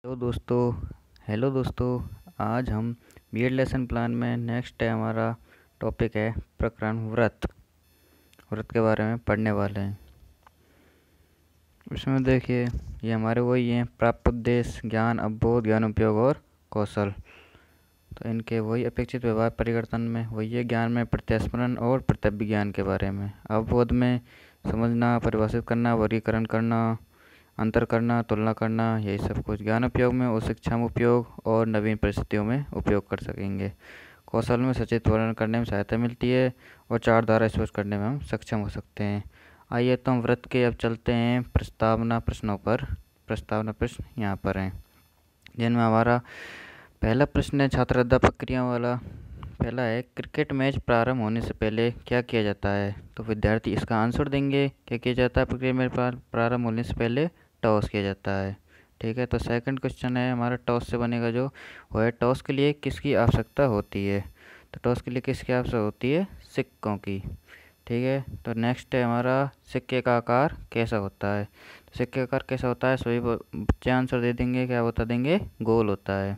Hello दोस्तों। आज हम बीएड लेसन प्लान में नेक्स्ट है हमारा टॉपिक है प्रकरण व्रत के बारे में पढ़ने वाले हैं। इसमें देखिए ये हमारे वही हैं प्राप्त उद्देश्य, ज्ञान, अवबोध, ज्ञान उपयोग और कौशल। तो इनके वही अपेक्षित व्यवहार परिवर्तन में वही है ज्ञान में प्रत्यास्मरण और प्रत्यभिज्ञान के बारे में, अवबोध में समझना, परिभाषित करना, वर्गीकरण करना, अंतर करना, तुलना करना, यही सब कुछ। ज्ञान उपयोग में उस शिक्षा में उपयोग और नवीन परिस्थितियों में उपयोग कर सकेंगे। कौशल में सचेत वर्णन करने में सहायता मिलती है और चार धारा स्पष्ट करने में हम सक्षम हो सकते हैं। आइए तो हम व्रत के अब चलते हैं प्रस्तावना प्रश्नों पर। प्रस्तावना प्रश्न यहाँ पर हैं, जिनमें हमारा पहला प्रश्न है छात्र अध्यापक क्रिया वाला। पहला है क्रिकेट मैच प्रारंभ होने से पहले क्या किया जाता है। तो विद्यार्थी इसका आंसर देंगे। क्या किया जाता है क्रिकेट मैच प्रारंभ होने से पहले? टॉस किया जाता है। ठीक है, तो सेकंड क्वेश्चन है हमारा टॉस से बनेगा जो वो है टॉस के लिए किसकी आवश्यकता होती है। तो टॉस के लिए किसकी आवश्यकता होती है? सिक्कों की। ठीक है, तो नेक्स्ट है हमारा सिक्के का आकार कैसा होता है। तो सिक्के का आकार कैसा होता है सभी बच्चे आंसर दे देंगे। क्या बता देंगे? गोल होता है।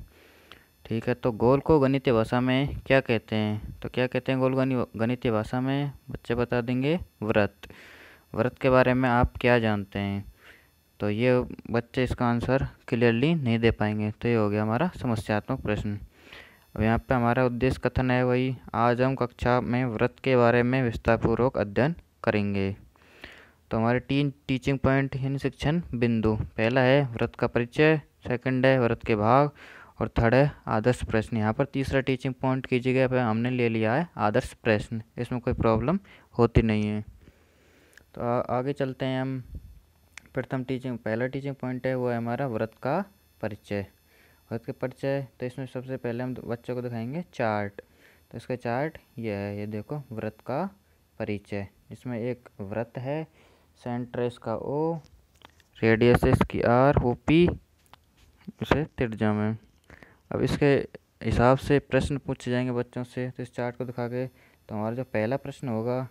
ठीक है, तो गोल को गणितीय भाषा में क्या कहते हैं। तो क्या कहते हैं गोल गणितीय भाषा में? बच्चे बता देंगे वृत्त। वृत्त के बारे में आप क्या जानते हैं? तो ये बच्चे इसका आंसर क्लियरली नहीं दे पाएंगे। तो ये हो गया हमारा समस्यात्मक प्रश्न। अब यहाँ पे हमारा उद्देश्य कथन है वही, आज हम कक्षा में व्रत के बारे में विस्तारपूर्वक अध्ययन करेंगे। तो हमारे तीन टीचिंग पॉइंट यानी शिक्षण बिंदु। पहला है व्रत का परिचय, सेकंड है व्रत के भाग और थर्ड है आदर्श प्रश्न। यहाँ पर तीसरा टीचिंग पॉइंट की जगह पर हमने ले लिया है आदर्श प्रश्न। इसमें कोई प्रॉब्लम होती नहीं है। तो आगे चलते हैं हम। पहला टीचिंग पॉइंट है वो है हमारा व्रत का परिचय। व्रत के परिचय, तो इसमें सबसे पहले हम बच्चों को दिखाएंगे चार्ट। तो इसका चार्ट ये है, ये देखो व्रत का परिचय। इसमें एक व्रत है, सेंटर इसका ओ, रेडियस इसकी आर, ओ पी इसे त्रिज्या में। अब इसके हिसाब से प्रश्न पूछे जाएंगे बच्चों से। तो इस चार्ट को दिखा के तो हमारा जो पहला प्रश्न होगा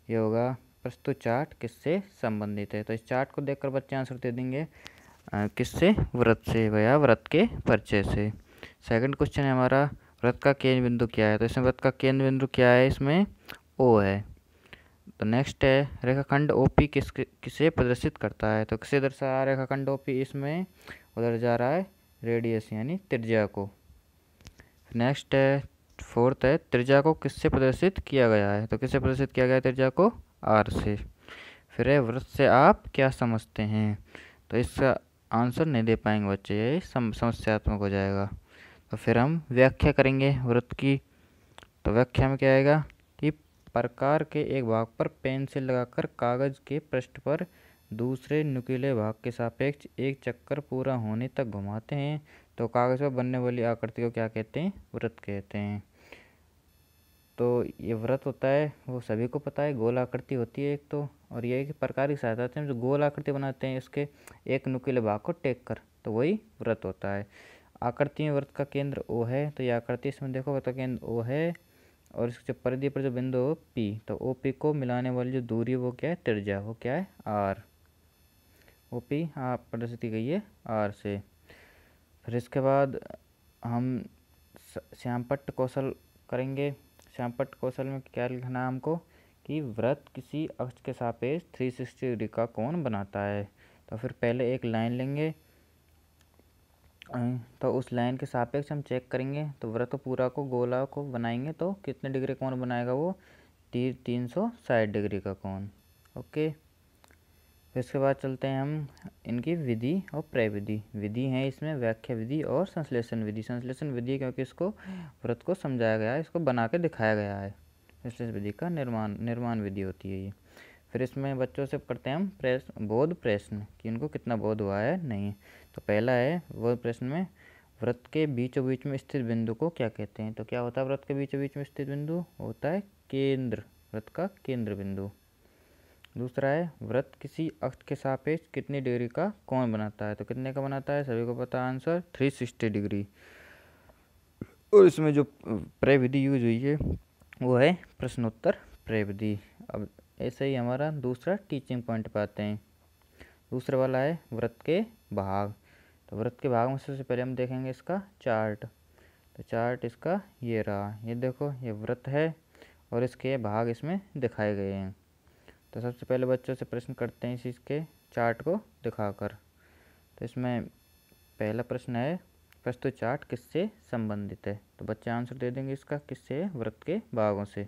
ये होगा प्रस्तुत चार्ट किससे संबंधित है। तो इस चार्ट को देखकर बच्चे आंसर दे देंगे किससे? व्रत से या व्रत के परिचय से। सेकंड क्वेश्चन है हमारा व्रत का केंद्र बिंदु क्या है। तो इसमें व्रत का केंद्र बिंदु क्या है? इसमें ओ है। तो नेक्स्ट है रेखाखंड ओपी किसे प्रदर्शित करता है। तो किसे दर्शा रहा है रेखाखंड ओपी? इसमें उधर जा रहा है रेडियस यानी त्रिज्या को। नेक्स्ट है फोर्थ है त्रिज्या को किससे प्रदर्शित किया गया है। तो किससे प्रदर्शित किया गया है त्रिज्या को? आर से। फिर है व्रत से आप क्या समझते हैं। तो इसका आंसर नहीं दे पाएंगे बच्चे, ये समस्यात्मक हो जाएगा। तो फिर हम व्याख्या करेंगे व्रत की। तो व्याख्या में क्या आएगा कि प्रकार के एक भाग पर पेंसिल लगाकर कागज के पृष्ठ पर दूसरे नुकीले भाग के सापेक्ष एक चक्कर पूरा होने तक घुमाते हैं तो कागज पर बनने वाली आकृति को क्या कहते हैं? व्रत कहते हैं। तो ये व्रत होता है वो सभी को पता है, गोल आकृति होती है एक तो, और ये है कि प्रकार की सहायता से हम जो गोल आकृति बनाते हैं इसके एक नुकीले भाग को टेक कर, तो वही व्रत होता है। आकृति में व्रत का केंद्र ओ है। तो ये आकृति इसमें देखो व्रत का केंद्र ओ है और इसके परिधि पर जो बिंदु हो पी, तो ओ पी को मिलाने वाली जो दूरी वो क्या है? त्रिज्या, वो क्या है? आर। ओ पी प्रदर्शित की गई है आर से। फिर इसके बाद हम श्यामपट्ट कौशल करेंगे। श्यामपट्ट कौशल में क्या लिखना है हमको कि व्रत किसी अक्ष के सापेक्ष 360 डिग्री का कोण बनाता है। तो फिर पहले एक लाइन लेंगे, तो उस लाइन के सापेक्ष हम चेक करेंगे। तो व्रत पूरा को गोला को बनाएंगे तो कितने डिग्री कोण बनाएगा वो? 360 डिग्री का कोण। ओके, फिर इसके बाद चलते हैं हम इनकी विधि और प्रविधि। विधि है इसमें व्याख्या विधि और संश्लेषण विधि। संश्लेषण विधि क्योंकि इसको व्रत को समझाया गया है, इसको बना के दिखाया गया है। संश्लेषण विधि का निर्माण विधि होती है ये। फिर इसमें बच्चों से करते हैं हम बोध प्रश्न कि उनको कितना बोध हुआ है नहीं। तो पहला है बोध प्रश्न में व्रत के बीचों बीच में स्थित बिंदु को क्या कहते हैं। तो क्या होता है व्रत के बीचों बीच में स्थित बिंदु? होता है केंद्र, व्रत का केंद्र बिंदु। दूसरा है व्रत किसी अक्ष के सापेक्ष कितनी डिग्री का कोण बनाता है। तो कितने का बनाता है? सभी को पता आंसर 360 डिग्री। और इसमें जो प्रविधि यूज हुई है वो है प्रश्नोत्तर प्रविधि। अब ऐसे ही हमारा दूसरा टीचिंग पॉइंट पे आते हैं। दूसरा वाला है व्रत के भाग। तो वृत्त के भाग में सबसे पहले हम देखेंगे इसका चार्ट। तो चार्ट इसका ये रहा, ये देखो ये वृत्त है और इसके भाग इसमें दिखाए गए हैं। तो सबसे पहले बच्चों से प्रश्न करते हैं इसके चार्ट को दिखाकर। तो इसमें पहला प्रश्न है, प्रस्तुत चार्ट किससे संबंधित है? तो बच्चे आंसर दे देंगे इसका, किससे? वृत्त के भागों से।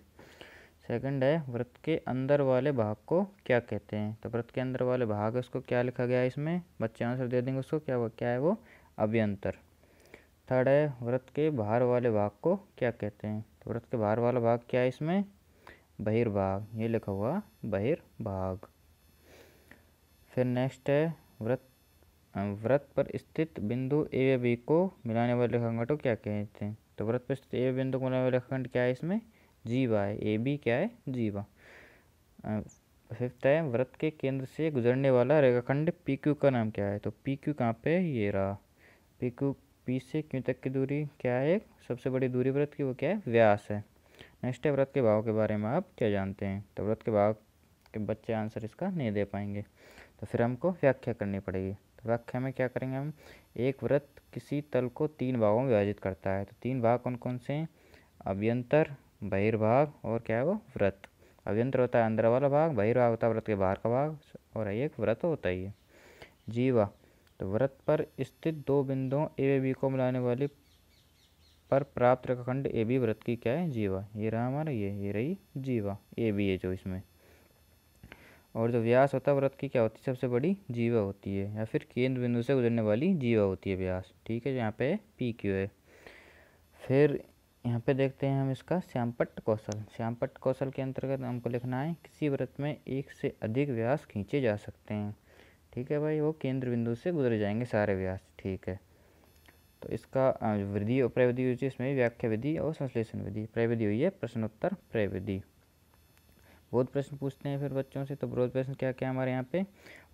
सेकंड है, वृत्त के अंदर वाले भाग को क्या कहते हैं? तो वृत्त के अंदर वाले भाग उसको क्या लिखा गया है इसमें? बच्चे आंसर दे देंगे उसको, क्या है वो? अभ्यंतर। थर्ड है, वृत्त के बाहर वाले भाग को क्या कहते हैं? तो वृत्त के बाहर वाला भाग क्या है इसमें? बहिर्भाग, ये लिखा हुआ बहिर्भाग। फिर नेक्स्ट है, वृत्त पर स्थित बिंदु ए व बी को मिलाने वाले रेखाखंड को क्या कहते हैं? तो वृत्त पर स्थित ए बिंदु को मिलाने वाले रेखाखंड क्या है इसमें? जीवा है। ए बी क्या है? जीवा। फिफ्थ है, वृत्त के केंद्र से गुजरने वाला रेखाखंड पी क्यू का नाम क्या है? तो पी क्यू कहाँ पे? ये रहा पी क्यू। पी से क्यू तक की दूरी क्या है? सबसे बड़ी दूरी वृत्त की, वो क्या है? व्यास है। नेक्स्ट है, वृत्त के भाव के बारे में आप क्या जानते हैं? तो वृत्त के भाव के बच्चे आंसर इसका नहीं दे पाएंगे, तो फिर हमको व्याख्या करनी पड़ेगी। तो व्याख्या में क्या करेंगे हम? एक वृत्त किसी तल को 3 भागों में विभाजित करता है। तो 3 भाग कौन कौन से हैं? अभ्यंतर, बहिर्भाग और क्या है वो? वृत्त। अभ्यंतर होता है अंदर वाला भाग, बहिर्भाग होता है वृत्त के बाहर का भाग, और एक वृत्त होता ही है। जीवा, तो वृत्त पर स्थित 2 बिंदुओं ए व बी को मिलाने वाली पर प्राप्त रेखाखंड ए बी वृत्त की क्या है? जीवा। ये रहा हमारा, ये रही जीवा, ए बी है जो इसमें। और जो व्यास होता है वृत्त की क्या होती है? सबसे बड़ी जीवा होती है, या फिर केंद्र बिंदु से गुजरने वाली जीवा होती है व्यास। ठीक है, यहाँ पे पी क्यू है। फिर यहाँ पे देखते हैं हम इसका श्यामपट्ट कौशल। श्यामपट्ट कौशल के अंतर्गत हमको लिखना है, किसी वृत्त में एक से अधिक व्यास खींचे जा सकते हैं। ठीक है भाई, वो केंद्र बिंदु से गुजर जाएंगे सारे व्यास। ठीक है, तो इसका विधि और प्रविधि हुई है, इसमें व्याख्या विधि और संश्लेषण विधि। प्रविधि हुई है प्रश्नोत्तर प्रविधि। बहुत प्रश्न पूछते हैं फिर बच्चों से। तो बहुत प्रश्न क्या क्या हमारे यहाँ पे?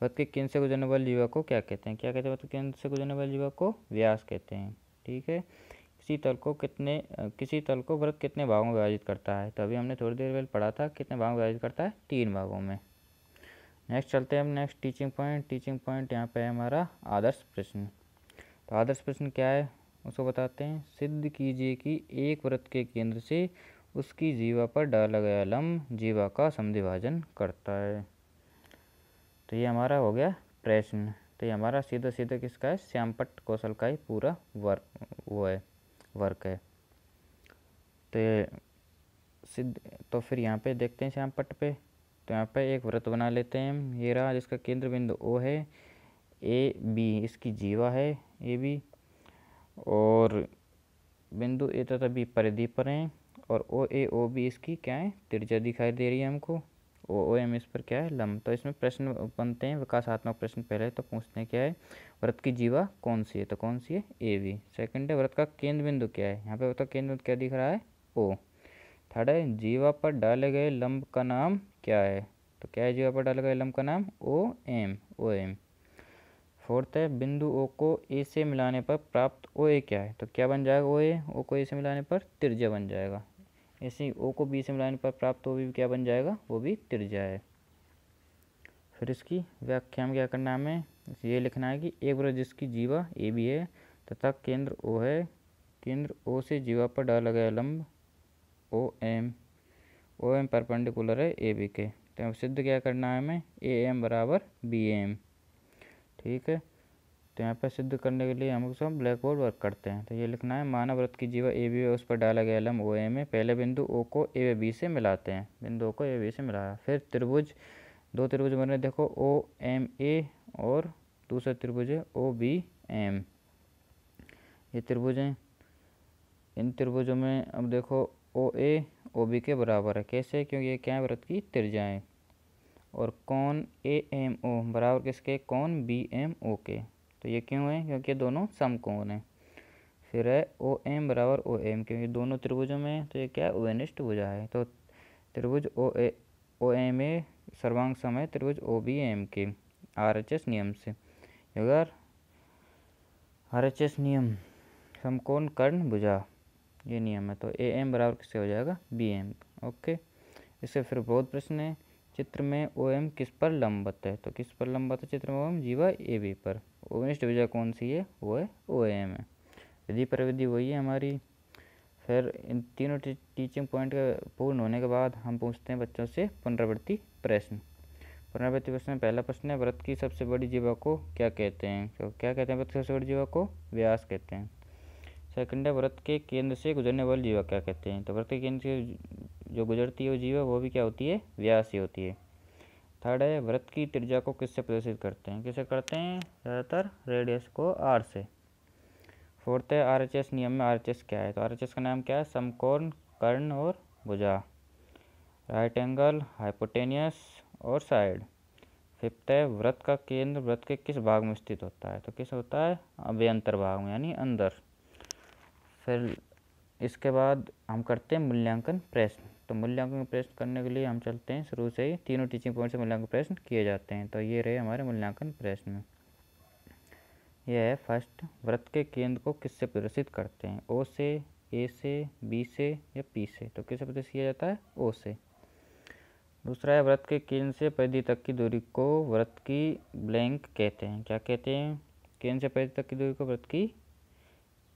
वृत्त के केंद्र से गुजरने वाली जीवा को क्या कहते हैं? क्या कहते हैं? वृत्त के केंद्र से गुजरने वाली जीवा को व्यास कहते हैं। ठीक है, किसी तल को वृत्त कितने भागों में विभाजित करता है? तो अभी हमने थोड़ी देर पहले पढ़ा था, कितने भागों में विभाजित करता है? 3 भागों में। नेक्स्ट चलते हैं हम next teaching point. Teaching point यहाँ पे है हमारा आदर्श प्रश्न। तो आदर्श प्रश्न क्या है उसको बताते हैं। सिद्ध कीजिए कि एक वृत्त के केंद्र से उसकी जीवा पर डाला गया लंब जीवा का समद्विभाजन करता है। तो ये हमारा हो गया प्रश्न। तो ये हमारा सीधा सीधा किसका है? श्यामपट्ट कौशल का ही पूरा वर्क है। तो ये सिद्ध, तो फिर यहाँ पे देखते हैं श्यामपट्ट पे। तो यहाँ पे एक वृत्त बना लेते हैं हम। ये रहा, जिसका केंद्र बिंदु ओ है, ए बी इसकी जीवा है ए बी, और बिंदु ए तथा बी परिधि पर हैं, और ओ ए ओ बी इसकी क्या है? त्रिज्या दिखाई दे रही है हमको। ओ एम इस पर क्या है? लंब। तो इसमें प्रश्न बनते हैं, विकासात्मक प्रश्न। पहले तो पूछते हैं क्या है? वृत्त की जीवा कौन सी है? तो कौन सी है? A B. सेकंड है, वृत्त का केंद्र बिंदु क्या है? यहाँ पे वृत्त का केंद्र बिंदु क्या दिख रहा है? ओ। थर्ड है, जीवा पर डाले गए लंब का नाम क्या है? तो क्या है जीवा पर डाले गए लंब का नाम? O M. फोर्थ है, बिंदु ओ को ए से मिलाने पर प्राप्त ओ ए क्या है? तो क्या बन जाएगा? ओ को ए से मिलाने पर त्रिज्या बन जाएगा। ऐसे ही ओ को बी से मिलाने पर प्राप्त ओ भी क्या बन जाएगा? वो भी त्रिज्या है। फिर इसकी व्याख्या में क्या करना है हमें? ये लिखना है कि एक वृत्त जिसकी जीवा ए बी है तथा केंद्र ओ है, केंद्र ओ से जीवा पर डाला गया लंब ओ एम परपेंडिकुलर है ए बी के। तो सिद्ध क्या करना है हमें? ए एम बराबर बी एम। ठीक है, तो यहाँ पर सिद्ध करने के लिए हम सब ब्लैक बोर्ड वर्क करते हैं। तो ये लिखना है, मानव वृत्त की जीवा ए बी है, उस पर डाला गया लंब ओ एम है। पहले बिंदु ओ को ए बी से मिलाते हैं, बिंदु ओ को ए बी से मिलाया। फिर त्रिभुज, 2 त्रिभुज बन रहे देखो, ओ एम ए, और दूसरा त्रिभुज है ओ बी एम। ये त्रिभुज हैं। इन त्रिभुजों में अब देखो ओ ए ओ बी के बराबर है। कैसे? क्योंकि ये क्या है? वृत्त की त्रिज्याएँ। और कौन ए एम ओ बराबर किसके? कौन बी एम ओ के। तो ये क्यों है? क्योंकि दोनों समकोण हैं। फिर है ओ एम बराबर ओ एम, क्योंकि दोनों त्रिभुजों में तो ये क्या है? ओनिष्ट भुजा है। तो त्रिभुज ओ एम ए सर्वांग सम है त्रिभुज ओ बी एम के RHS नियम से। अगर RHS नियम समकोण कर्ण भुजा, ये नियम है। तो ए एम बराबर किससे हो जाएगा? B M. ओके, इससे फिर बहुत प्रश्न है। चित्र में ओ एम किस पर लंबवत है? तो किस पर लंबवत है चित्र में? ओ एम जीवा ए बी पर। 19 डिवीजन कौन सी है, वो है OAM है। विधि प्रविधि वही है हमारी। फिर इन तीनों टीचिंग पॉइंट के पूर्ण होने के बाद हम पूछते हैं बच्चों से पुनरावृत्ति प्रश्न। पुनरावृत्ति प्रश्न में पहला प्रश्न है, व्रत की सबसे बड़ी जीवा को क्या कहते हैं? तो क्या कहते हैं व्रत की सबसे बड़ी जीवा को? व्यास कहते हैं। सेकंड है, व्रत के केंद्र से गुजरने वाली जीवा क्या कहते हैं? तो व्रत के केंद्र से जो गुजरती है वो जीवा, वो भी क्या होती है? व्यास ही होती है। थर्ड है, व्रत की त्रिज्या को किससे प्रदर्शित करते हैं? किससे करते हैं? ज़्यादातर रेडियस को R से। फोर्थ है, RHS नियम में RHS क्या है? तो RHS का नाम क्या है? समकोण, कर्ण और भुजा, राइट एंगल, हाइपोटेनियस और साइड। फिफ्थ है, व्रत का केंद्र व्रत के किस भाग में स्थित होता है? तो किस होता है? अभ्यंतर भाग में, यानी अंदर। फिर इसके बाद हम करते हैं मूल्यांकन प्रश्न। तो मूल्यांकन प्रश्न करने के लिए हम चलते हैं शुरू से ही तीनों टीचिंग पॉइंट से मूल्यांकन प्रश्न किए जाते हैं। तो ये रहे हमारे मूल्यांकन प्रश्न। यह है फर्स्ट, व्रत के केंद्र को किससे प्रदर्शित करते हैं? O से, A से, B से या P से? तो किससे प्रदर्शित किया जाता है? O से। दूसरा है, व्रत के केंद्र से परिधि तक की दूरी को व्रत की ब्लैंक कहते हैं। क्या कहते हैं? केंद्र से परिधि तक की दूरी को व्रत की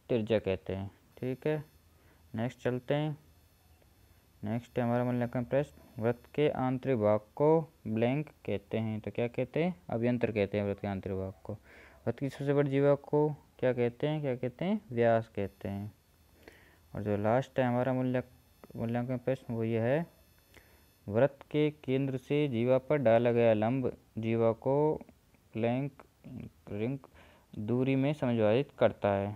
त्रिज्या कहते हैं। ठीक है, नेक्स्ट चलते हैं। नेक्स्ट है हमारा मूल्यांकन प्रश्न, व्रत के आंतरिक भाग को ब्लैंक कहते हैं। तो क्या कहते हैं? अभ्यंतर कहते हैं व्रत के आंतरिक भाग को। व्रत की सबसे बड़ी जीवा को क्या कहते हैं? क्या कहते हैं? व्यास कहते हैं। और जो लास्ट है हमारा मूल्यांकन प्रश्न वो ये है, व्रत के केंद्र से जीवा पर डाला गया लंब जीवा को ब्लैंक रिंग दूरी में समविभाजित करता है।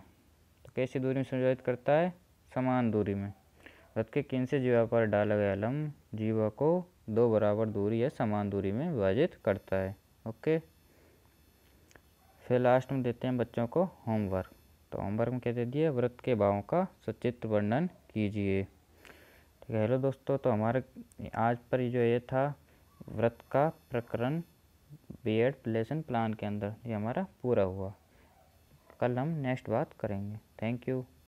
तो कैसी दूरी में समविभाजित करता है? समान दूरी में। व्रत के केंद्र से जीवा पर डाला गया लंब जीवा को दो बराबर दूरी या समान दूरी में विभाजित करता है। ओके, फिर लास्ट में देते हैं बच्चों को होमवर्क। तो होमवर्क में क्या दे दिया? व्रत के भावों का सचित्र वर्णन कीजिए। ठीक है, हेलो दोस्तों, तो हमारे आज पर जो ये था व्रत का प्रकरण B.Ed लेसन प्लान के अंदर, ये हमारा पूरा हुआ। कल हम नेक्स्ट बात करेंगे। Thank you.